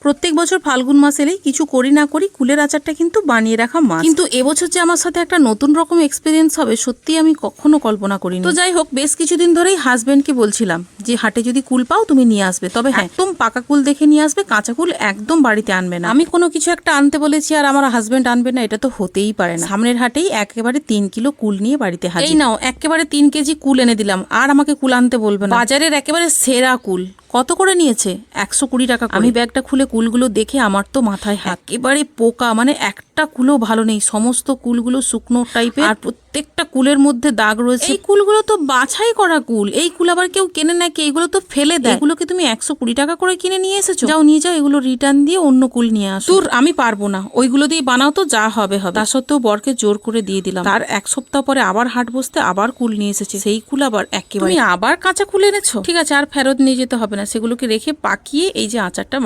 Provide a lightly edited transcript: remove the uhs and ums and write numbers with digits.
প্রত্যেক বছর ফাল্গুন মাস এলেই কিছু করি না করি কুলের আচারটা কিন্তু বানিয়ে রাখা মাস। কিন্তু এবছর যে আমার সাথে একটা নতুন রকম এক্সপিরিয়েন্স হবে সত্যি আমি কখনো কল্পনা করিনি। তো যাই হোক, বেশ কিছুদিন ধরেই হাজবেন্ডকে বলছিলাম যে হাটে যদি কুল পাও তুমি নিয়ে আসবে, তবে হ্যাঁ একদম পাকা কুল দেখে নিয়ে আসবে, কাঁচা কুল একদম বাড়িতে আনবে না। আমি কোনো কিছু একটা আনতে বলেছি আর আমার হাজবেন্ড আনবে না, এটা তো হতেই পারে না। সামনের হাটেই একেবারে 3 কিলো কুল নিয়ে বাড়িতে হাজির। এই নাও একেবারে 3 কেজি কুল এনে দিলাম, আর আমাকে কুল আনতে বলবে না। বাজারের একেবারে সেরা কুল। কত করে নিয়েছে? 120 টাকা। আমি ব্যাগটা খুলে কুলগুলো দেখে আমার তো মাথায় হাত। একেবারে পোকা, মানে একটা কুলও ভালো নেই, সমস্ত কুলগুলো শুকনো টাইপের, আর প্রত্যেকটা কুলের মধ্যে দাগ রয়েছে। এই কুলগুলো তো বাছাই করা কুল, এই কুল আবার কেউ কেনে নাকি? এগুলো তো ফেলে দেয়। এগুলোকে তুমি 120 টাকা করে কিনে নিয়ে এসেছো? যাও নিয়ে যাও, এগুলো রিটার্ন দিয়ে অন্য কুল নিয়ে আসো। দূর, আমি পারবো না, ওইগুলো দিয়ে বানাও তো, যা হবে হবে। তা সত্ত্বেও বরকে জোর করে দিয়ে দিলাম। তার 1 সপ্তাহ পরে আবার হাট বসতে আবার কুল নিয়ে এসেছে, সেই কুল আবার একেবারে। তুমি আবার কাঁচা কুল এনেছো? ঠিক আছে, আর ফেরত নিয়ে যেতে হবে না, সেগুলোকে রেখে পাকিয়ে এই যে আচারটা